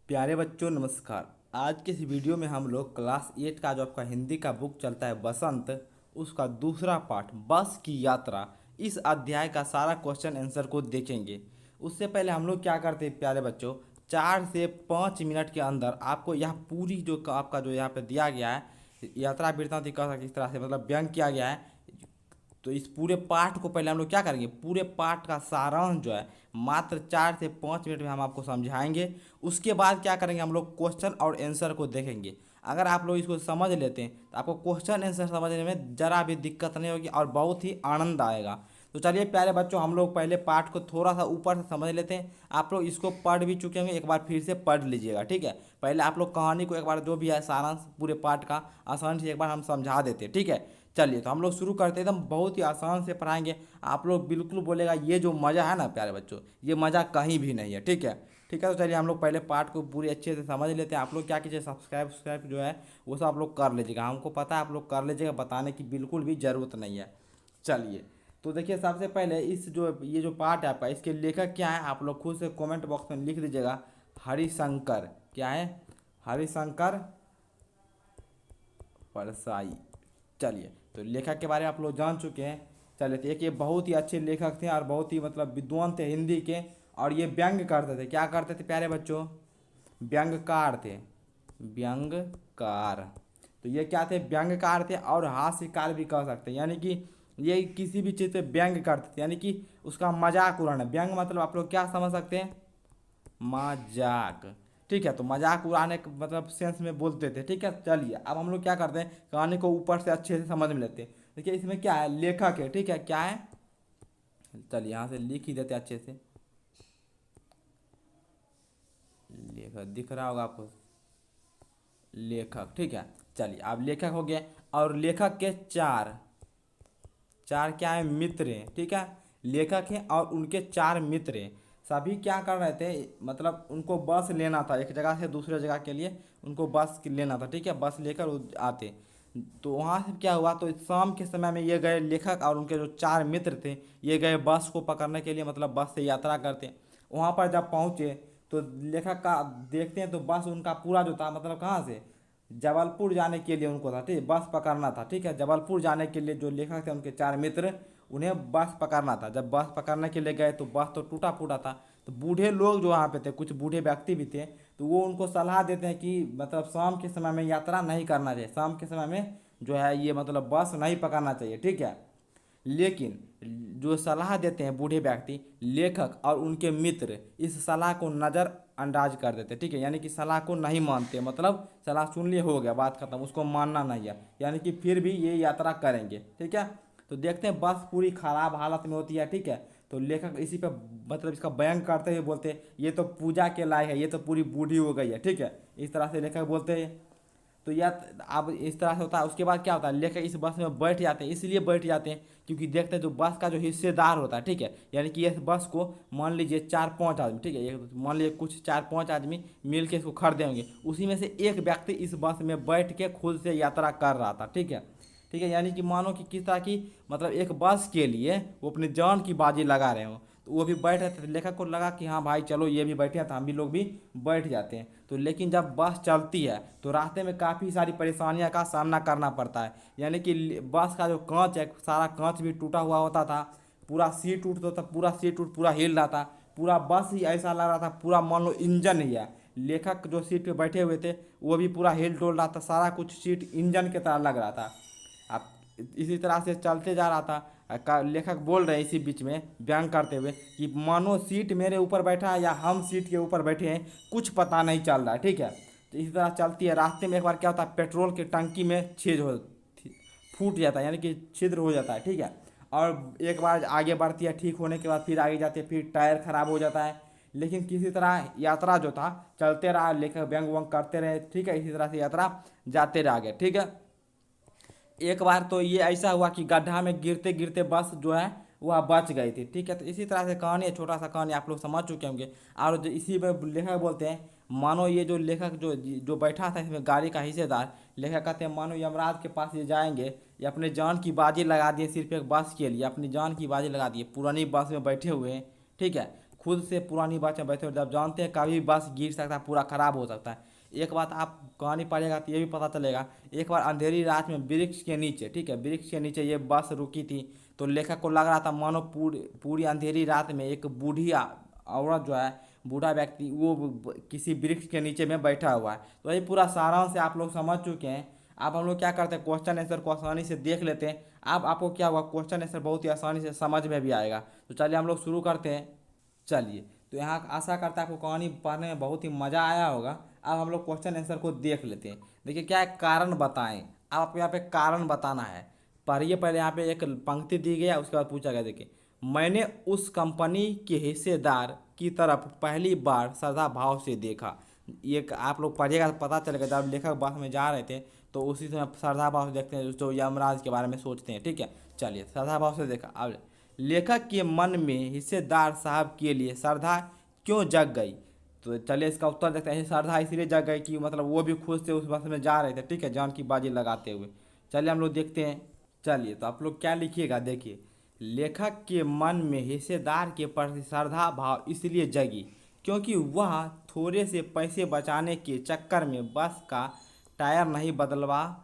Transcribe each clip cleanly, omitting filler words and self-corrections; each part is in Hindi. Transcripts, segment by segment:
प्यारे बच्चों नमस्कार। आज के इस वीडियो में हम लोग क्लास 8 का जो आपका हिंदी का बुक चलता है बसंत, उसका दूसरा पार्ट बस की यात्रा, इस अध्याय का सारा क्वेश्चन आंसर को देखेंगे। उससे पहले हम लोग क्या करते हैं प्यारे बच्चों, 4 से 5 मिनट के अंदर आपको यह पूरी जो आपका जो यहाँ पे दिया गया है यात्रा वृत्तांत किस तरह से मतलब व्यंग किया गया है, तो इस पूरे पाठ को पहले हम लोग क्या करेंगे, पूरे पाठ का सारांश जो है मात्र 4 से 5 मिनट में हम आपको समझाएंगे। उसके बाद क्या करेंगे, हम लोग क्वेश्चन और आंसर को देखेंगे। अगर आप लोग इसको समझ लेते हैं तो आपको क्वेश्चन आंसर समझने में ज़रा भी दिक्कत नहीं होगी और बहुत ही आनंद आएगा। तो चलिए प्यारे बच्चों, हम लोग पहले पाठ को थोड़ा सा ऊपर से समझ लेते हैं। आप लोग इसको पढ़ भी चुके होंगे, एक बार फिर से पढ़ लीजिएगा, ठीक है। पहले आप लोग कहानी को एक बार जो भी है सारांश पूरे पाठ का आसान से एक बार हम समझा देते हैं, ठीक है। चलिए तो हम लोग शुरू करते हैं, एकदम बहुत ही आसान से पढ़ाएंगे। आप लोग बिल्कुल बोलेगा ये जो मज़ा है ना प्यारे बच्चों, ये मज़ा कहीं भी नहीं है, ठीक है। ठीक है, तो चलिए हम लोग पहले पार्ट को पूरी अच्छे से समझ लेते हैं। आप लोग क्या कीजिए, सब्सक्राइब जो है वो सब आप लोग कर लीजिएगा। हमको पता है आप लोग कर लीजिएगा, बताने की बिल्कुल भी ज़रूरत नहीं है। चलिए तो देखिए, सबसे पहले इस जो ये जो पार्ट है आपका, इसके लेखक क्या है आप लोग खुद से कमेंट बॉक्स में लिख दीजिएगा। हरिशंकर क्या है, हरिशंकर परसाई। चलिए तो लेखक के बारे में आप लोग जान चुके हैं। चलिए तो एक ये बहुत ही अच्छे लेखक थे और बहुत ही मतलब विद्वान थे हिंदी के, और ये व्यंग करते थे। क्या करते थे प्यारे बच्चों, व्यंगकार थे, व्यंगकार। तो ये क्या थे, व्यंगकार थे और हास्यकार भी कह सकते हैं। यानी कि ये किसी भी चीज़ पे व्यंग करते थे, यानी कि उसका मजाक उड़ाना। व्यंग मतलब आप लोग क्या समझ सकते हैं, मजाक, ठीक है। तो मजाक उड़ाने के मतलब सेंस में बोलते थे, ठीक है। चलिए अब हम लोग क्या करते हैं, कहानी को ऊपर से अच्छे से समझ में लेते हैं। देखिए इसमें क्या है, लेखक है, ठीक है, क्या है। चलिए यहाँ से लिख ही देते हैं अच्छे से। लेखक दिख रहा होगा आपको, लेखक, ठीक है। चलिए अब लेखक हो गए, और लेखक के चार चार क्या है, मित्र हैं, ठीक है। लेखक हैं और उनके चार मित्र हैं। सभी क्या कर रहे थे, मतलब उनको बस लेना था एक जगह से दूसरे जगह के लिए, उनको बस लेना था, ठीक है। बस लेकर वो आते, तो वहाँ से क्या हुआ, तो शाम के समय में ये गए, लेखक और उनके जो चार मित्र थे ये गए बस को पकड़ने के लिए, मतलब बस से यात्रा करते। वहाँ पर जब पहुँचे तो लेखक का देखते हैं तो बस उनका पूरा जो था, मतलब कहाँ से, जबलपुर जाने के लिए उनको था, ठीक, बस पकड़ना था, ठीक है। जबलपुर जाने के लिए जो लेखक थे उनके चार मित्र, उन्हें बस पकड़ना था। जब बस पकड़ने के लिए गए तो बस तो टूटा फूटा था। तो बूढ़े लोग जो वहाँ पे थे, कुछ बूढ़े व्यक्ति भी थे, तो वो उनको सलाह देते हैं कि मतलब शाम के समय में यात्रा नहीं करना चाहिए, शाम के समय में जो है ये मतलब बस नहीं पकड़ना चाहिए, ठीक है। लेकिन जो सलाह देते हैं बूढ़े व्यक्ति, लेखक और उनके मित्र इस सलाह को नज़रअंदाज कर देते, ठीक है। यानी कि सलाह को नहीं मानते, मतलब सलाह सुन लिए हो गया, बात खत्म, उसको मानना नहीं है। यानी कि फिर भी ये यात्रा करेंगे, ठीक है। तो देखते हैं बस पूरी खराब हालत में होती है, ठीक है। तो लेखक इसी पे मतलब इसका बयान करते हुए बोलते हैं ये तो पूजा के लायक है, ये तो पूरी बूढ़ी हो गई है, ठीक है। इस तरह से लेखक बोलते हैं। तो या अब इस तरह से होता है। उसके बाद क्या होता है, लेकर इस बस में बैठ जाते हैं, इसलिए बैठ जाते हैं क्योंकि देखते हैं जो बस का जो हिस्सेदार होता है, ठीक है। यानी कि इस बस को मान लीजिए 4-5 आदमी, ठीक है, ये मान लीजिए कुछ 4-5 आदमी मिल के इसको खरीदे होंगे, उसी में से एक व्यक्ति इस बस में बैठ के खुद से यात्रा कर रहा था, ठीक है। ठीक है, यानी कि मानो कि किस तरह की, मतलब एक बस के लिए वो अपनी जान की बाजी लगा रहे हो, तो वो भी बैठ रहे थे। लेखक को लगा कि हाँ भाई चलो ये भी बैठे हैं तो हम भी लोग भी बैठ जाते हैं। तो लेकिन जब बस चलती है तो रास्ते में काफ़ी सारी परेशानियों का सामना करना पड़ता है। यानी कि बस का जो कांच है, सारा कांच भी टूटा हुआ होता था, पूरा सीट उठ तो पूरा सीट उठ पूरा हिल रहा था, पूरा बस ही ऐसा लग रहा था पूरा मान लो इंजन ही है। लेखक जो सीट पे बैठे हुए थे वो भी पूरा हिल डोल रहा था, सारा कुछ सीट इंजन की तरह लग रहा था। अब इसी तरह से चलते जा रहा था। लेखक बोल रहे हैं इसी बीच में व्यंग करते हुए कि मानो सीट मेरे ऊपर बैठा है या हम सीट के ऊपर बैठे हैं, कुछ पता नहीं चल रहा है, ठीक है। तो इसी तरह चलती है। रास्ते में एक बार क्या होता है, पेट्रोल की टंकी में छेद हो फूट जाता है, यानी कि छिद्र हो जाता है, ठीक है। और एक बार आगे बढ़ती है, ठीक होने के बाद फिर आगे जाती है, फिर टायर खराब हो जाता है। लेकिन किसी तरह यात्रा जो था चलते रहा, लेखक व्यंग वंग करते रहे, ठीक है। इसी तरह से यात्रा जाते रह गए, ठीक है। एक बार तो ये ऐसा हुआ कि गड्ढा में गिरते गिरते बस जो है वह बच गई थी, ठीक है। तो इसी तरह से कहानी है, छोटा सा कहानी आप लोग समझ चुके होंगे। और जो इसी में लेखक बोलते हैं, मानो ये जो लेखक जो जो बैठा था इसमें गाड़ी का हिस्सेदार, लेखक कहते हैं मानो यमराज के पास ये जाएंगे, ये अपने जान की बाजी लगा दिए सिर्फ एक बस के लिए, अपनी जान की बाजी लगा दिए, पुरानी बस में बैठे हुए हैं, ठीक है। खुद से पुरानी बस में बैठे हो, जब जानते हैं कभी बस गिर सकता है, पूरा ख़राब हो सकता है। एक बात आप कहानी पढ़ेगा तो ये भी पता चलेगा, एक बार अंधेरी रात में वृक्ष के नीचे, ठीक है, वृक्ष के नीचे ये बस रुकी थी। तो लेखक को लग रहा था मानो पूरी पूरी अंधेरी रात में एक बूढ़ी औरत जो है, बूढ़ा व्यक्ति वो किसी वृक्ष के नीचे में बैठा हुआ है। तो ये पूरा सारांश से आप लोग समझ चुके हैं। अब हम लोग क्या करते हैं, क्वेश्चन आंसर को आसानी से देख लेते हैं। अब आपको क्या हुआ, क्वेश्चन आंसर बहुत ही आसानी से समझ में भी आएगा। तो चलिए हम लोग शुरू करते हैं। चलिए, तो यहाँ आशा करता है आपको कहानी पढ़ने में बहुत ही मज़ा आया होगा। अब हम लोग क्वेश्चन आंसर को देख लेते हैं। देखिए क्या है, कारण बताएं। अब आपको यहाँ पे कारण बताना है। पढ़िए, पहले यहाँ पे एक पंक्ति दी गई है, उसके बाद पूछा गया। देखिए, मैंने उस कंपनी के हिस्सेदार की तरफ पहली बार श्रद्धा भाव से देखा। ये आप लोग पढ़िएगा तो पता चलेगा। जब लेखक बस में जा रहे थे तो उसी समय श्रद्धा भाव से देखते हैं, जो यमराज के बारे में सोचते हैं। ठीक है, चलिए श्रद्धा भाव से देखा। अब लेखक के मन में हिस्सेदार साहब के लिए श्रद्धा क्यों जग गई? तो चलिए इसका उत्तर देखते हैं। श्रद्धा इसलिए जग गई कि मतलब वो भी खुद से उस बस में जा रहे थे, ठीक है, जान की बाजी लगाते हुए। चलिए हम लोग देखते हैं। चलिए तो आप लोग क्या लिखिएगा, देखिए, लेखक के मन में हिस्सेदार के प्रति श्रद्धा भाव इसलिए जगी क्योंकि वह थोड़े से पैसे बचाने के चक्कर में बस का टायर नहीं बदलवा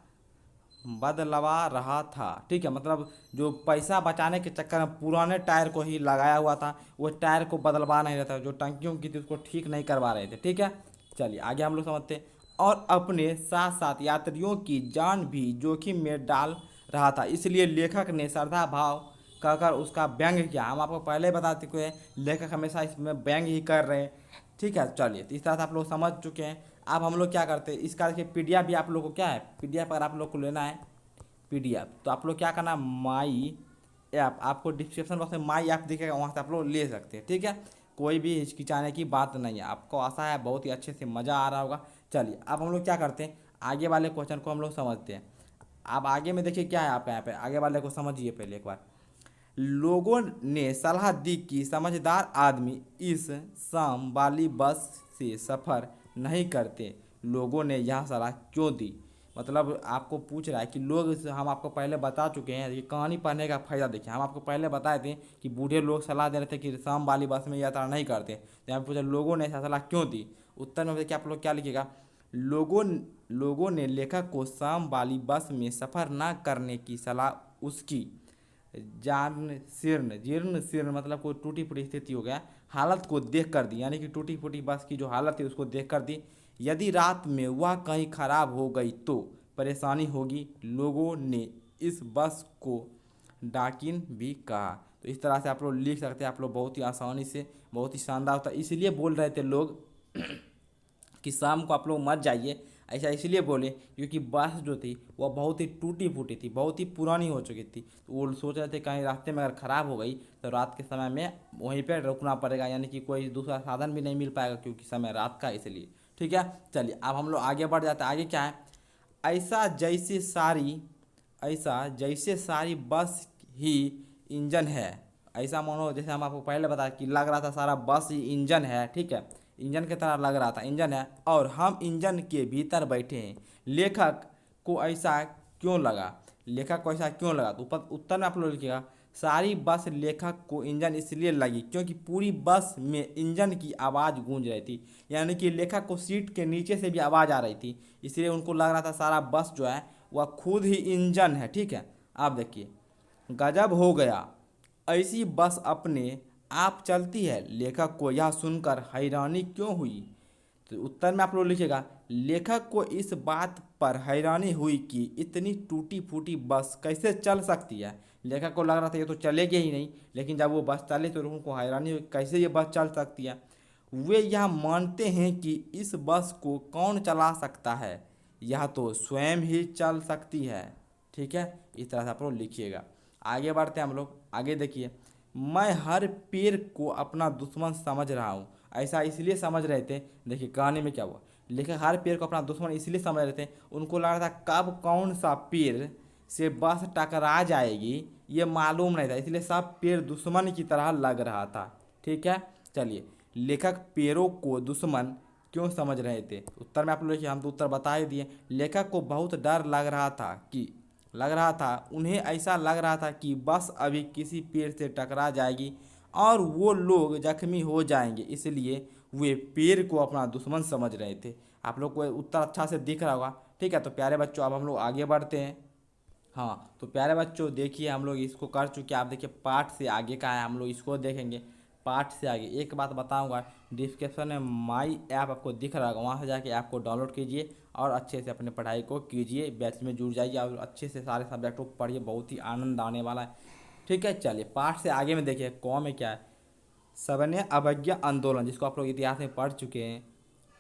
रहा था। ठीक है, मतलब जो पैसा बचाने के चक्कर में पुराने टायर को ही लगाया हुआ था, वो टायर को बदलवा नहीं रहा था, जो टंकियों की थी उसको ठीक नहीं करवा रहे थे। ठीक है, चलिए आगे हम लोग समझते हैं। और अपने साथ साथ यात्रियों की जान भी जोखिम में डाल रहा था, इसलिए लेखक ने श्रद्धा भाव कहकर उसका व्यंग किया। हम आपको पहले बता चुके हैं, लेखक हमेशा इसमें व्यंग ही कर रहे हैं। ठीक है, चलिए तो इस तरह से आप लोग समझ चुके हैं। अब हम लोग क्या करते हैं, इसका देखिए पीडीएफ भी आप लोग को क्या है, पीडीएफ अगर आप लोग को लेना है पीडीएफ, तो आप लोग क्या करना, माई ऐप, आपको डिस्क्रिप्शन बॉक्स में माई ऐप दिखेगा, वहाँ से आप लोग ले सकते हैं। ठीक है, कोई भी हिचकिचाने की बात नहीं है। आपको आशा है बहुत ही अच्छे से मज़ा आ रहा होगा। चलिए अब हम लोग क्या करते हैं, आगे वाले क्वेश्चन को हम लोग समझते हैं। अब आगे में देखिए क्या है, आप यहाँ पे आगे वाले को समझिए पहले एक बार। लोगों ने सलाह दी कि समझदार आदमी इस शाम वाली बस से सफ़र नहीं करते। लोगों ने यह सलाह क्यों दी? मतलब आपको पूछ रहा है कि लोग, हम आपको पहले बता चुके हैं, ये कहानी पढ़ने का फ़ायदा देखिए। हम आपको पहले बताए थे कि बूढ़े लोग सलाह दे रहे थे कि शाम वाली बस में यात्रा नहीं करते। तो यहाँ पूछा लोगों ने ऐसा सलाह क्यों दी। उत्तर में देखिए आप लोग क्या लिखिएगा, लोगों ने लेखक को शाम वाली बस में सफ़र न करने की सलाह उसकी जीर्ण शीर्ण मतलब कोई टूटी फूटी स्थिति हो गया, हालत को देख कर दी, यानी कि टूटी फूटी बस की जो हालत है उसको देख कर दी। यदि रात में वह कहीं ख़राब हो गई तो परेशानी होगी। लोगों ने इस बस को डाकिन भी कहा। तो इस तरह से आप लोग लिख सकते हैं, आप लोग बहुत ही आसानी से, बहुत ही शानदार होता है। इसलिए बोल रहे थे लोग कि शाम को आप लोग मत जाइए, ऐसा इसलिए बोले क्योंकि बस जो थी वह बहुत ही टूटी फूटी थी, बहुत ही पुरानी हो चुकी थी। तो वो सोच रहे थे कहीं रास्ते में अगर ख़राब हो गई तो रात के समय में वहीं पर रुकना पड़ेगा, यानी कि कोई दूसरा साधन भी नहीं मिल पाएगा क्योंकि समय रात का, इसलिए। ठीक है, चलिए अब हम लोग आगे बढ़ जाते हैं। आगे क्या है, ऐसा जैसे सारी बस ही इंजन है। ऐसा मानो जैसे हम आपको पहले बताया कि लग रहा था सारा बस ही इंजन है। ठीक है, इंजन की तरह लग रहा था, इंजन है और हम इंजन के भीतर बैठे हैं। लेखक को ऐसा क्यों लगा? लेखक को ऐसा क्यों लगा? तो उत्तर में आप लोग लिखिएगा, सारी बस लेखक को इंजन इसलिए लगी क्योंकि पूरी बस में इंजन की आवाज़ गूंज रही थी, यानी कि लेखक को सीट के नीचे से भी आवाज़ आ रही थी, इसलिए उनको लग रहा था सारा बस जो है वह खुद ही इंजन है। ठीक है, आप देखिए, गजब हो गया, ऐसी बस अपने आप चलती है। लेखक को यह सुनकर हैरानी क्यों हुई? तो उत्तर में आप लोग लिखिएगा, लेखक को इस बात पर हैरानी हुई कि इतनी टूटी फूटी बस कैसे चल सकती है। लेखक को लग रहा था ये तो चलेगी ही नहीं, लेकिन जब वो बस चली तो उनको हैरानी हुई कैसे ये बस चल सकती है। वे यह मानते हैं कि इस बस को कौन चला सकता है, यह तो स्वयं ही चल सकती है। ठीक है, इस तरह से आप लोग लिखिएगा। आगे बढ़ते हैं हम लोग। आगे देखिए, मैं हर पेड़ को अपना दुश्मन समझ रहा हूँ। ऐसा इसलिए समझ रहे थे, देखिए कहानी में क्या हुआ, लेकिन हर पेड़ को अपना दुश्मन इसलिए समझ रहे थे, उनको लग रहा था कब कौन सा पेड़ से बस टकरा जाएगी ये मालूम नहीं था, इसलिए सब पेड़ दुश्मन की तरह लग रहा था। ठीक है, चलिए, लेखक पेड़ों को दुश्मन क्यों समझ रहे थे? उत्तर में आप लोग, हम तो उत्तर बता ही दिए। लेखक को बहुत डर लग रहा था, उन्हें ऐसा लग रहा था कि बस अभी किसी पेड़ से टकरा जाएगी और वो लोग जख्मी हो जाएंगे, इसलिए वे पेड़ को अपना दुश्मन समझ रहे थे। आप लोग को उत्तर अच्छा से दिख रहा होगा। ठीक है, तो प्यारे बच्चों अब हम लोग आगे बढ़ते हैं। हाँ तो प्यारे बच्चों देखिए हम लोग इसको कर चुके हैं। आप देखिए पाठ से आगे का है, हम लोग इसको देखेंगे। पाठ से आगे एक बात बताऊंगा, डिस्क्रिप्शन में माई ऐप आपको दिख रहा होगा, वहाँ से जाके ऐप को डाउनलोड कीजिए और अच्छे से अपने पढ़ाई को कीजिए, बैच में जुड़ जाइए और अच्छे से सारे सब्जेक्ट को पढ़िए, बहुत ही आनंद आने वाला है। ठीक है, चलिए पाठ से आगे में देखिए कौ में क्या है। सविनय अवज्ञा आंदोलन, जिसको आप लोग इतिहास में पढ़ चुके हैं,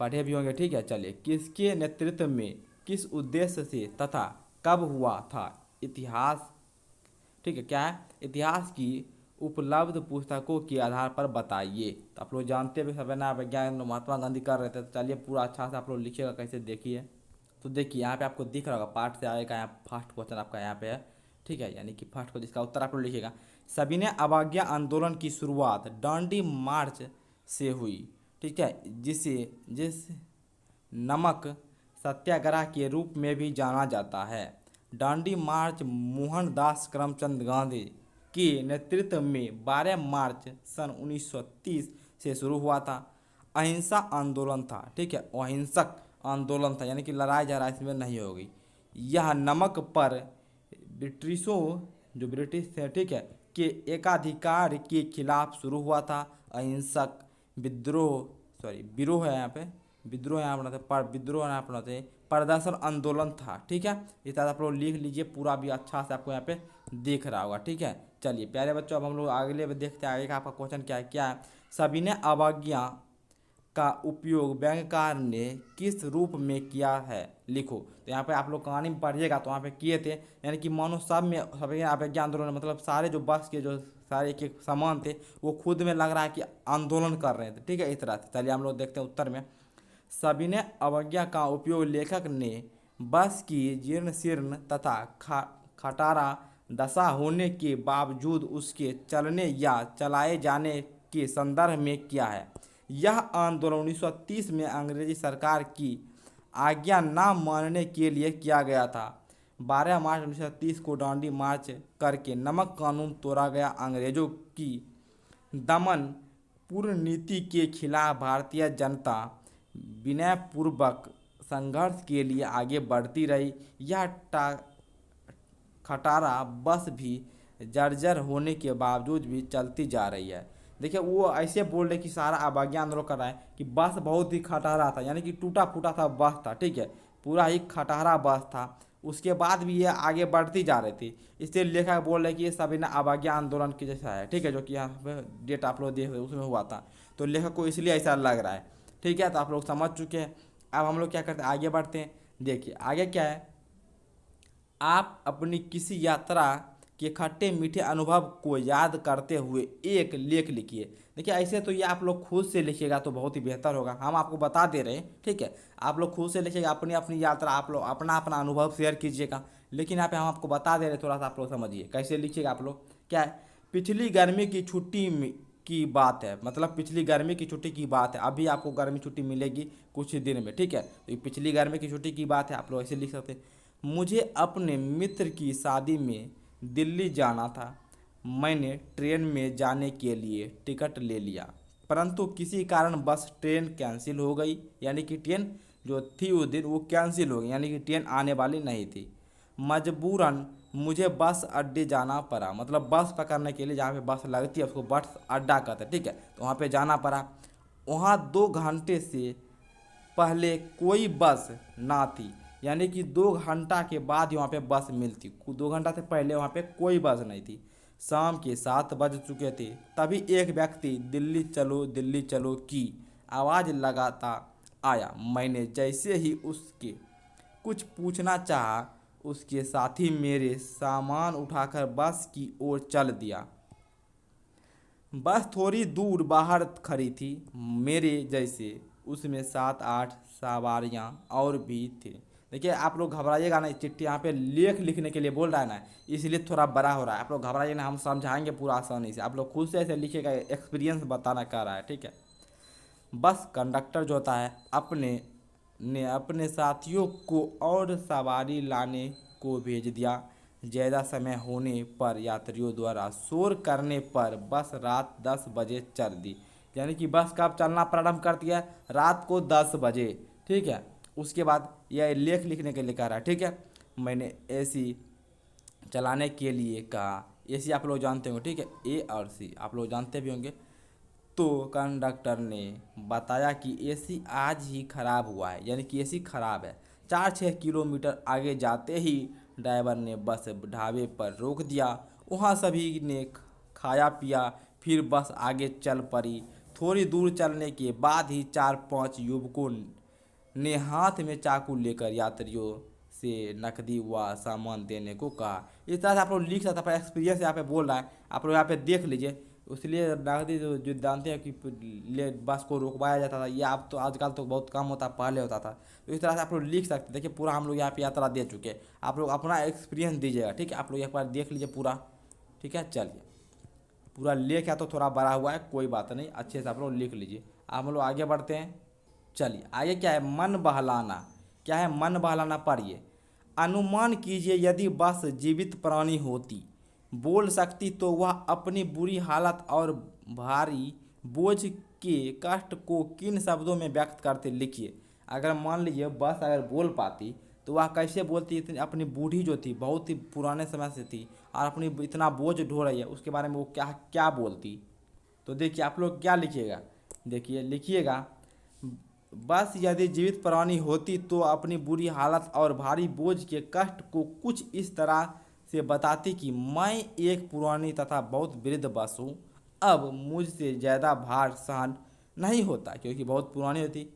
पढ़े भी होंगे। ठीक है, चलिए किसके नेतृत्व में, किस उद्देश्य से तथा कब हुआ था। इतिहास, ठीक है, क्या है, इतिहास की उपलब्ध पुस्तकों के आधार पर बताइए। तो आप लोग जानते हैं सविनय अवज्ञा महात्मा गांधी कर रहे थे, तो चलिए पूरा अच्छा से आप लोग लिखिएगा कैसे, देखिए। तो देखिए यहाँ पे आपको दिख रहा होगा पाठ से आएगा, यहाँ फर्स्ट क्वेश्चन आपका यहाँ पे है। ठीक है, यानी कि फर्स्ट को जिसका उत्तर आप लोग लिखिएगा। सविनय अवज्ञा आंदोलन की शुरुआत डांडी मार्च से हुई। ठीक है, जिस नमक सत्याग्रह के रूप में भी जाना जाता है। डांडी मार्च मोहनदास करमचंद गांधी के नेतृत्व में 12 मार्च सन 1930 से शुरू हुआ था। अहिंसा आंदोलन था। ठीक है, अहिंसक आंदोलन था, यानी कि लड़ाई झगड़ा इसमें नहीं होगी। यह नमक पर ब्रिटिशों, जो ब्रिटिश थे, ठीक है, के एकाधिकार के खिलाफ शुरू हुआ था। अहिंसक विद्रोह, सॉरी विरोह है यहाँ पे, विद्रोह यहाँ बनाते पर विद्रोह यहाँ बनाते प्रदर्शन आंदोलन था। ठीक है, इस तरह आप लोग लिख लीजिए, पूरा भी अच्छा से आपको यहाँ पे दिख रहा होगा। ठीक है, चलिए प्यारे बच्चों अब हम लोग अगले में देखते हैं आगे का आपका क्वेश्चन क्या है। क्या है, सविनय अवज्ञा का उपयोग व्यंग्यकार ने किस रूप में किया है, लिखो। तो यहाँ पे आप लोग कहानी में पढ़िएगा तो वहाँ पे किए थे, यानी कि मानो सब में सविनय अवज्ञा आंदोलन, मतलब सारे जो बस के जो सारे एक एक सामान थे वो खुद में लग रहा है कि आंदोलन कर रहे थे। ठीक है, इस तरह से चलिए हम लोग देखते हैं उत्तर में। सविनय अवज्ञा का उपयोग लेखक ने बस की जीर्ण शीर्ण तथा खटारा दशा होने के बावजूद उसके चलने या चलाए जाने के संदर्भ में किया है। यह आंदोलन 1930 में अंग्रेजी सरकार की आज्ञा न मानने के लिए किया गया था। 12 मार्च 1930 को डांडी मार्च करके नमक कानून तोड़ा गया। अंग्रेजों की दमन पूर्ण नीति के खिलाफ भारतीय जनता विनयपूर्वक संघर्ष के लिए आगे बढ़ती रही। यह खटारा बस भी जर्जर होने के बावजूद भी चलती जा रही है। देखिए वो ऐसे बोल रहे कि सारा अवज्ञा आंदोलन कर रहा है कि बस बहुत ही खटारा था, यानी कि टूटा फूटा था बस था। ठीक है, पूरा ही खटारा बस था, उसके बाद भी ये आगे बढ़ती जा रही थी। इसलिए लेखक बोल रहे कि ये सविनय अवज्ञा आंदोलन की जैसा है। ठीक है, जो कि यहाँ पे डेट आप लोग देख रहे उसमें हुआ था, तो लेखक को इसलिए ऐसा लग रहा है। ठीक है, तो आप लोग समझ चुके हैं। अब हम लोग क्या करते हैं, आगे बढ़ते हैं। देखिए आगे क्या है, आप अपनी किसी यात्रा के खट्टे मीठे अनुभव को याद करते हुए एक लेख लिखिए। देखिए ऐसे तो ये आप लोग खुद से लिखिएगा तो बहुत ही बेहतर होगा, हम आपको बता दे रहे हैं। ठीक है, आप लोग खुद से लिखिएगा, अपनी अपनी यात्रा आप लोग अपना अपना अनुभव शेयर कीजिएगा, लेकिन यहाँ पे हम आपको बता दे रहे हैं, थोड़ा सा आप लोग समझिए कैसे लिखिएगा आप लोग। क्या है, पिछली गर्मी की छुट्टी की बात है, मतलब पिछली गर्मी की छुट्टी की बात है, अभी आपको गर्मी छुट्टी मिलेगी कुछ दिन में। ठीक है, तो ये पिछली गर्मी की छुट्टी की बात है, आप लोग ऐसे लिख सकते हैं। मुझे अपने मित्र की शादी में दिल्ली जाना था। मैंने ट्रेन में जाने के लिए टिकट ले लिया, परंतु किसी कारण बस ट्रेन कैंसिल हो गई, यानी कि ट्रेन जो थी उस दिन वो कैंसिल हो गई, यानी कि ट्रेन आने वाली नहीं थी। मजबूरन मुझे बस अड्डे जाना पड़ा, मतलब बस पकड़ने के लिए जहाँ पे बस लगती है उसको बस अड्डा कहते हैं। ठीक है, तो वहाँ पे जाना पड़ा। वहाँ 2 घंटे से पहले कोई बस ना थी, यानी कि 2 घंटा के बाद ही वहाँ पे बस मिलती, 2 घंटा से पहले वहाँ पे कोई बस नहीं थी। शाम के 7 बज चुके थे, तभी एक व्यक्ति दिल्ली चलो की आवाज़ लगाता आया। मैंने जैसे ही उसके कुछ पूछना चाहा, उसके साथी मेरे सामान उठाकर बस की ओर चल दिया। बस थोड़ी दूर बाहर खड़ी थी, मेरे जैसे उसमें 7-8 सवारियाँ और भी थे। देखिए आप लोग घबराइएगा नहीं, चिट्ठी यहाँ पे लेख लिखने के लिए बोल रहा है ना, इसलिए थोड़ा बड़ा हो रहा है। आप लोग घबराइए ना, हम समझाएंगे पूरा आसानी से, आप लोग खुद से ऐसे लिखिएगा, एक्सपीरियंस बताना कह रहा है। ठीक है, बस कंडक्टर जो होता है अपने साथियों को और सवारी लाने को भेज दिया। ज़्यादा समय होने पर यात्रियों द्वारा शोर करने पर बस रात 10 बजे चल दी। यानी कि बस कब चलना प्रारंभ करती है? रात को 10 बजे। ठीक है, उसके बाद यह लेख लिखने के लिए कह रहा है। ठीक है, मैंने एसी चलाने के लिए कहा। एसी आप लोग जानते होंगे, ठीक है, ए और सी आप लोग जानते भी होंगे। तो कंडक्टर ने बताया कि एसी आज ही खराब हुआ है, यानी कि एसी खराब है। 4-6 किलोमीटर आगे जाते ही ड्राइवर ने बस ढाबे पर रोक दिया। वहाँ सभी ने खाया पिया, फिर बस आगे चल पड़ी। थोड़ी दूर चलने के बाद ही 4-5 युवकों ने हाथ में चाकू लेकर यात्रियों से नकदी व सामान देने को कहा। इस तरह से आप लोग लिख सकते हैं, अपना एक्सपीरियंस यहाँ पे बोल रहा है, आप लोग यहाँ पे देख लीजिए। इसलिए नकदी जो जानते हैं कि ले बस को रुकवाया जाता था, ये अब तो आजकल तो बहुत कम होता, पहले होता था। तो इस तरह से आप लोग लिख सकते हैं। देखिए पूरा हम लोग यहाँ पे यात्रा दे चुके हैं, आप लोग अपना एक्सपीरियंस दीजिएगा। ठीक है, आप लोग एक बार देख लीजिए पूरा। ठीक है, चलिए पूरा लेख है तो थोड़ा बड़ा हुआ है, कोई बात नहीं, अच्छे से आप लोग लिख लीजिए। आप लोग आगे बढ़ते हैं। चलिए आगे क्या है? मन बहलाना। क्या है? मन बहलाना। पढ़िए। अनुमान कीजिए यदि बस जीवित प्राणी होती, बोल सकती, तो वह अपनी बुरी हालत और भारी बोझ के कष्ट को किन शब्दों में व्यक्त करते? लिखिए। अगर मान लीजिए बस अगर बोल पाती तो वह कैसे बोलती? इतनी अपनी बूढ़ी जो थी, बहुत ही पुराने समय से थी और अपनी इतना बोझ ढो रही है, उसके बारे में वो क्या क्या बोलती? तो देखिए आप लोग क्या लिखिएगा, देखिए लिखिएगा। बस यदि जीवित प्राणी होती तो अपनी बुरी हालत और भारी बोझ के कष्ट को कुछ इस तरह से बताती कि मैं एक पुरानी तथा बहुत वृद्ध बस हूँ। अब मुझसे ज़्यादा भार सहन नहीं होता, क्योंकि बहुत पुरानी होती।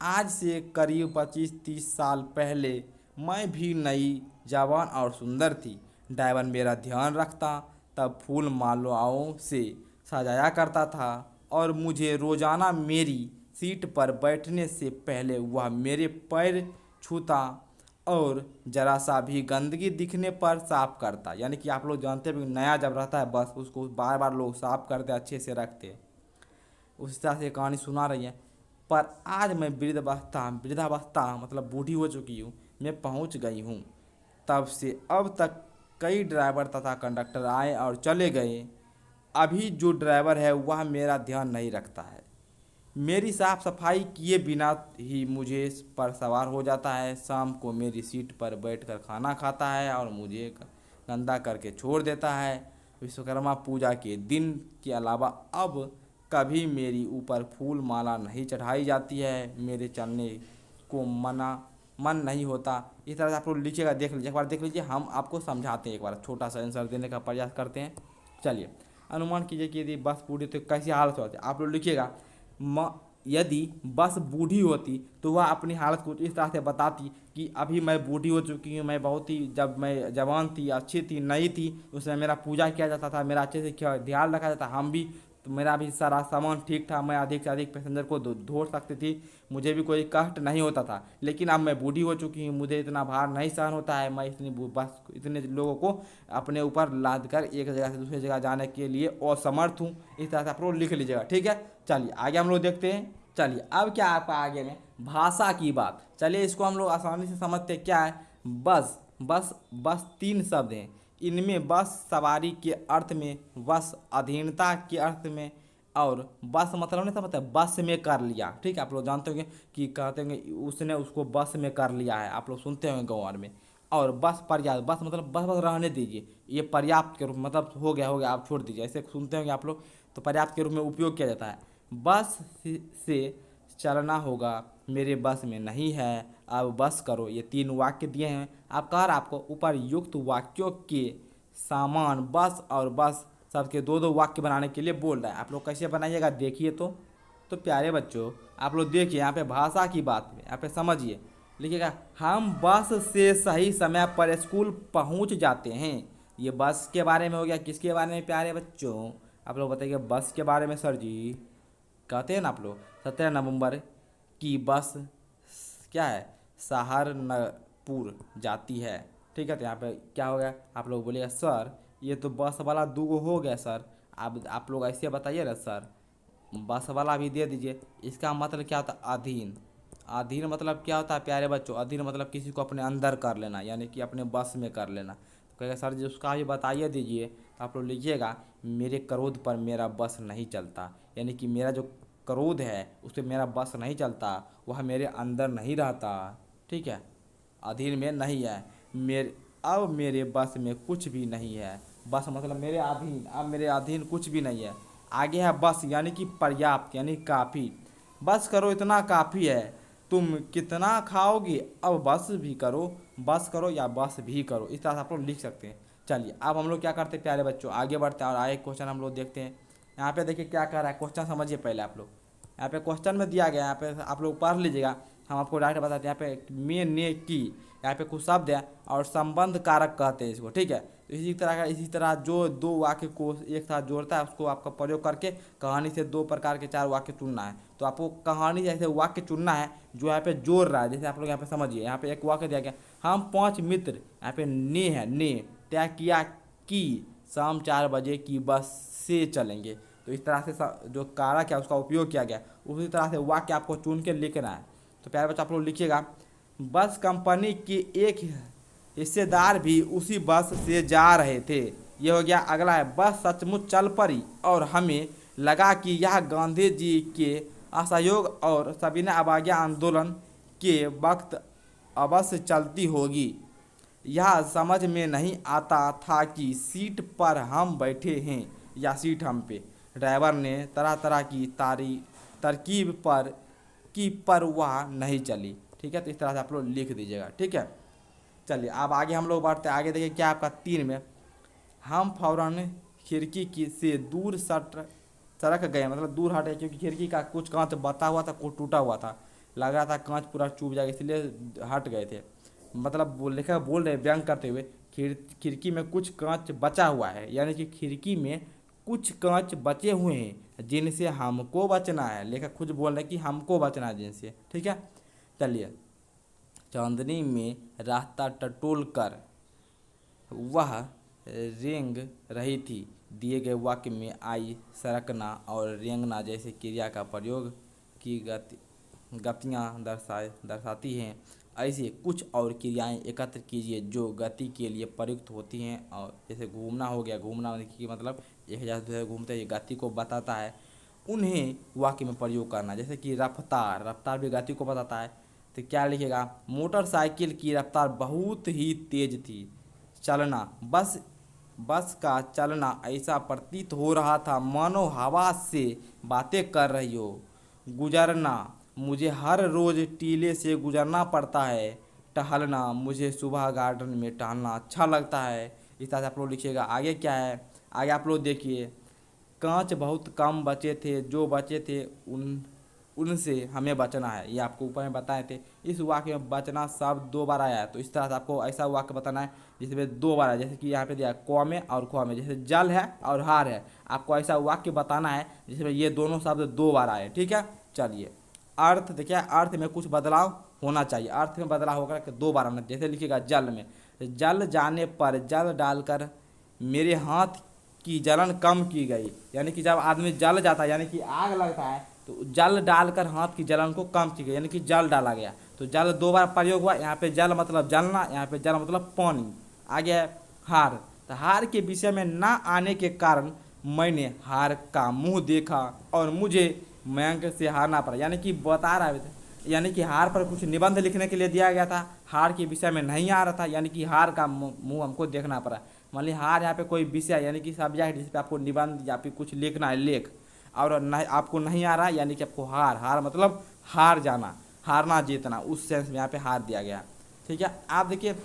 आज से करीब 25-30 साल पहले मैं भी नई, जवान और सुंदर थी। ड्राइवर मेरा ध्यान रखता, तब फूल मालाओं से सजाया करता था और मुझे रोज़ाना मेरी सीट पर बैठने से पहले वह मेरे पैर छूता और ज़रा सा भी गंदगी दिखने पर साफ़ करता। यानी कि आप लोग जानते हैं नया जब रहता है बस, उसको बार बार लोग साफ़ करते, अच्छे से रखते। उस तरह से कहानी सुना रही है। पर आज मैं वृद्धावस्था मतलब बूढ़ी हो चुकी हूँ, मैं पहुँच गई हूँ। तब से अब तक कई ड्राइवर तथा कंडक्टर आए और चले गए। अभी जो ड्राइवर है वह मेरा ध्यान नहीं रखता है, मेरी साफ सफाई किए बिना ही मुझे इस पर सवार हो जाता है। शाम को मेरी सीट पर बैठकर खाना खाता है और मुझे गंदा करके छोड़ देता है। विश्वकर्मा पूजा के दिन के अलावा अब कभी मेरी ऊपर फूल माला नहीं चढ़ाई जाती है। मेरे चलने को मन नहीं होता। इस तरह से आप लोग लिखिएगा, देख लीजिए एक बार, देख लीजिए। हम आपको समझाते हैं, एक बार छोटा सा आंसर देने का प्रयास करते हैं। चलिए, अनुमान कीजिए कि यदि बस बूढ़ी तो कैसी हालत होती है? आप लोग लिखिएगा। यदि बस बूढ़ी होती तो वह अपनी हालत को इस तरह से बताती कि अभी मैं बूढ़ी हो चुकी हूँ, मैं बहुत ही, जब मैं जवान थी, अच्छी थी, नई थी, उसमें मेरा पूजा किया जाता था, मेरा अच्छे से ध्यान रखा जाता, हम भी, तो मेरा भी सारा सामान ठीक था, मैं अधिक से अधिक पैसेंजर को धो सकती थी, मुझे भी कोई कष्ट नहीं होता था। लेकिन अब मैं बूढ़ी हो चुकी हूँ, मुझे इतना भार नहीं सहन होता है, मैं बस इतने लोगों को अपने ऊपर लाद कर एक जगह से दूसरी जगह जाने के लिए असमर्थ हूँ। इस तरह से आप लोग लिख लीजिएगा। ठीक है, चलिए आगे हम लोग देखते हैं। चलिए अब क्या आपका आगे में भाषा की बात। चलिए इसको हम लोग आसानी से समझते हैं। क्या है? बस बस बस 3 शब्द हैं। इनमें बस सवारी के अर्थ में, बस अधीनता के अर्थ में, और बस मतलब नहीं समझते, बस में कर लिया। ठीक है, आप लोग जानते होंगे कि कहते होंगे उसने उसको बस में कर लिया है, आप लोग सुनते होंगे गाँव में। और बस पर्याप्त, बस मतलब बस बस रहने दीजिए, ये पर्याप्त के रूप मतलब हो गया आप छोड़ दीजिए, ऐसे सुनते होंगे आप लोग। तो पर्याप्त के रूप में उपयोग किया जाता है। बस से चलना होगा, मेरे बस में नहीं है, अब बस करो। ये 3 वाक्य दिए हैं। आप कह रहा आपको ऊपर युक्त वाक्यों के सामान बस और बस सबके 2-2 वाक्य बनाने के लिए बोल रहा है। आप लोग कैसे बनाइएगा देखिए। तो प्यारे बच्चों, आप लोग देखिए यहाँ पे भाषा की बात में, यहाँ पे समझिए। लिखिएगा, हम बस से सही समय पर स्कूल पहुँच जाते हैं। ये बस के बारे में हो गया। किसके बारे में प्यारे बच्चों? आप लोग बताइए। बस के बारे में सर जी कहते हैं ना आप लोग। 17 नवंबर की बस क्या है? सहारनपुर जाती है। ठीक है, तो यहाँ पे क्या हो गया? आप लोग बोलिएगा सर ये तो बस वाला 2 हो गया सर। आप लोग ऐसे बताइए ना सर, बस वाला भी दे दीजिए। इसका मतलब क्या होता है? अधीन। अधीन मतलब क्या होता है प्यारे बच्चों? अधीन मतलब किसी को अपने अंदर कर लेना, यानी कि अपने बस में कर लेना। तो कहेगा सर जी उसका भी बताइए दीजिए। आप लोग लिखिएगा मेरे क्रोध पर मेरा बस नहीं चलता, यानी कि मेरा जो क्रोध है उस पर मेरा बस नहीं चलता, वह मेरे अंदर नहीं रहता, ठीक है, अधीन में नहीं है। मेरे अब मेरे बस में कुछ भी नहीं है। बस मतलब मेरे अधीन, अब मेरे अधीन कुछ भी नहीं है। आगे है बस यानी कि पर्याप्त यानी काफ़ी। बस करो इतना काफ़ी है, तुम कितना खाओगे, अब बस भी करो, बस करो या बस भी करो, इस तरह से आप लोग लिख सकते हैं। चलिए अब हम लोग क्या करते हैं प्यारे बच्चों, आगे बढ़ते हैं और आगे क्वेश्चन हम लोग देखते हैं। यहाँ पे देखिए क्या कर रहा है क्वेश्चन, समझिए पहले आप लोग। यहाँ पे क्वेश्चन में दिया गया, यहाँ पे आप लोग पढ़ लीजिएगा, हम आपको डायरेक्ट बताते हैं। यहाँ पे में ने की, यहाँ पे कुछ शब्द है और संबंध कारक कहते हैं इसको, ठीक है। तो इसी तरह जो दो वाक्य को एक साथ जोड़ता है उसको आपका प्रयोग करके कहानी से दो प्रकार के 4 वाक्य चुनना है। तो आपको कहानी जैसे वाक्य चुनना है जो यहाँ पे जोड़ रहा है। जैसे आप लोग यहाँ पे समझिए, यहाँ पे एक वाक्य दिया गया, हम 5 मित्र, यहाँ पे ने है, ने तय किया कि शाम 4 बजे की बस से चलेंगे। तो इस तरह से जो कारक है उसका उपयोग किया गया, उसी तरह से वाक्य आपको चुन के लिखना है। तो प्यारे बच्चों आप लोग लिखिएगा, बस कंपनी के एक हिस्सेदार भी उसी बस से जा रहे थे। ये हो गया। अगला है, बस सचमुच चल पड़ी और हमें लगा कि यह गांधी जी के असहयोग और सविनय अवज्ञा आंदोलन के वक्त अवश्य चलती होगी। यह समझ में नहीं आता था कि सीट पर हम बैठे हैं या सीट हम पे। ड्राइवर ने तरह तरह की तरकीब पर की परवाह नहीं चली, ठीक है। तो इस तरह से आप लोग लिख दीजिएगा, ठीक है। चलिए अब आगे हम लोग बढ़ते हैं। आगे देखिए क्या आपका 3 में, हम फौरन खिड़की की से दूर सरक गए, मतलब दूर हटे, क्योंकि खिड़की का कुछ कांच बता हुआ था, कुछ टूटा हुआ था, लग रहा था कांच पूरा चूब जाएगा, इसलिए हट गए थे। मतलब बोल रहे व्यंग करते हुए, खिड़की में कुछ कांच बचा हुआ है, यानी कि खिड़की में कुछ कांच बचे हुए हैं जिनसे हमको बचना है। लेखक खुद बोल रहे कि हमको बचना है जिनसे, ठीक है। चलिए, चांदनी में रास्ता टटोल कर वह रेंग रही थी। दिए गए वाक्य में आई, सरकना और रेंगना जैसे क्रिया का प्रयोग की गतियाँ दर्शाती हैं। ऐसे कुछ और क्रियाएं एकत्र कीजिए जो गति के लिए प्रयुक्त होती हैं। और जैसे घूमना हो गया, घूमना की मतलब एक जगह दूसरे घूमते हैं, ये गति को बताता है। उन्हें वाक्य में प्रयोग करना, जैसे कि रफ्तार, रफ्तार भी गति को बताता है। तो क्या लिखेगा, मोटरसाइकिल की रफ्तार बहुत ही तेज थी। चलना, बस का चलना ऐसा प्रतीत हो रहा था मानो हवा से बातें कर रही हो। गुजरना, मुझे हर रोज़ टीले से गुजरना पड़ता है। टहलना, मुझे सुबह गार्डन में टहलना अच्छा लगता है। इस तरह से आप लोग लिखिएगा। आगे क्या है, आगे आप लोग देखिए, कांच बहुत कम बचे थे, जो बचे थे उनसे हमें बचना है। ये आपको ऊपर में बताए थे। इस वाक्य में बचना शब्द 2 बार आया है, तो इस तरह से आपको ऐसा वाक्य बताना है जिसमें 2 बार है। जैसे कि यहाँ पे दिया क में और ख में, जैसे जल है और हार है, आपको ऐसा वाक्य बताना है जिसमें ये दोनों शब्द 2 बार आए, ठीक है। चलिए, अर्थ देखिए, अर्थ में कुछ बदलाव होना चाहिए। अर्थ में बदलाव होकर के 2 बार आना। जैसे लिखिएगा जल में, जल जाने पर जल डालकर मेरे हाथ की जलन कम की गई। यानी कि जब आदमी जल जाता है, यानी कि आग लगता है, तो जल डालकर हाथ की जलन को कम की गई, यानी कि जल डाला गया। तो जल 2 बार प्रयोग हुआ। यहाँ पे जल मतलब जलना, यहाँ पे जल मतलब पानी। आगे है हार। तो हार के विषय में ना आने के कारण मैंने हार का मुंह देखा और मुझे मयंक से हारना पड़ा। यानी कि बता रहा है, यानी कि हार पर कुछ निबंध लिखने के लिए दिया गया था, हार के विषय में नहीं आ रहा था, यानी कि हार का मुंह हमको देखना पड़ा। मान लीजिए हार यहाँ पे कोई विषय यानी कि सब्जेक्ट जिस पे आपको निबंध या फिर कुछ लिखना है, लेख, और नहीं आपको नहीं आ रहा, यानी कि आपको हार मतलब हार जाना, हारना जीतना, उस सेंस में यहाँ पे हार दिया गया, ठीक है। आप देखिए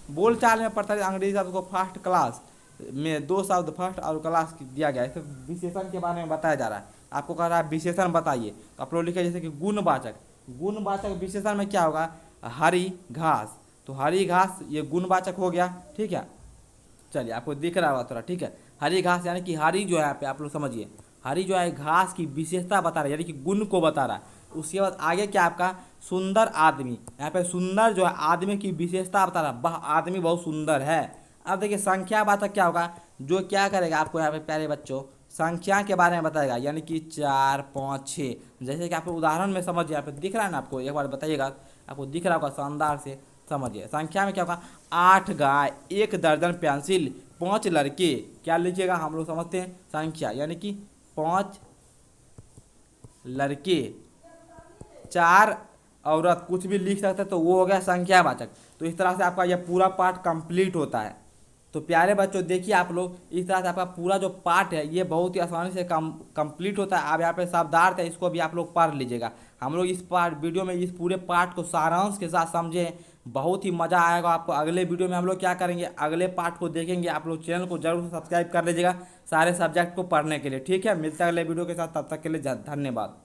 बोलचाल में पढ़ता है अंग्रेजी शब्द को फर्स्ट क्लास में 2 शब्द फर्स्ट और क्लास दिया गया है। विशेषण के बारे में बताया जा रहा है, आपको कह रहा है विशेषण बताइए। तो आप लोग लिखे जैसे कि गुणवाचक, गुणवाचक विशेषण में क्या होगा, हरी घास। तो हरी घास ये गुणवाचक हो गया, ठीक है। चलिए आपको दिख रहा होगा थोड़ा, ठीक है। हरी घास यानी कि हरी जो है यहाँ पे आप लोग समझिए, हरी जो है घास की विशेषता बता रहा है, यानी कि गुण को बता रहा है। उसके बाद आगे क्या आपका सुंदर आदमी, यहाँ पे सुंदर जो है आदमी की विशेषता बता रहा है, वह आदमी बहुत सुंदर है। अब देखिए संख्यावाचक क्या होगा, जो क्या करेगा आपको यहाँ पे प्यारे बच्चों संख्या के बारे में बताएगा, यानी कि 4 5 6। जैसे कि आपको उदाहरण में समझिए, यहाँ पे दिख रहा है ना आपको, एक बार बताइएगा, आपको दिख रहा होगा, शानदार से समझिए। संख्या में क्या होगा, 8 गाय, 1 दर्जन पेंसिल, 5 लड़के। क्या लीजिएगा, हम लोग समझते हैं संख्या, यानी कि 5 लड़के, 4 औरत, कुछ भी लिख सकते हैं, तो वो हो गया संख्यावाचक। तो इस तरह से आपका यह पूरा पाठ कंप्लीट होता है। तो प्यारे बच्चों देखिए आप लोग, इस तरह से आपका पूरा जो पाठ है ये बहुत ही आसानी से कंप्लीट होता है। आप यहाँ पे शब्दार्थ है, इसको भी आप लोग पढ़ लीजिएगा। हम लोग इस पाठ वीडियो में इस पूरे पाठ को सारांश के साथ समझे, बहुत ही मज़ा आएगा आपको। अगले वीडियो में हम लोग क्या करेंगे, अगले पाठ को देखेंगे। आप लोग चैनल को जरूर सब्सक्राइब कर लीजिएगा सारे सब्जेक्ट को पढ़ने के लिए। ठीक है, मिलता है अगले वीडियो के साथ, तब तक के लिए धन्यवाद।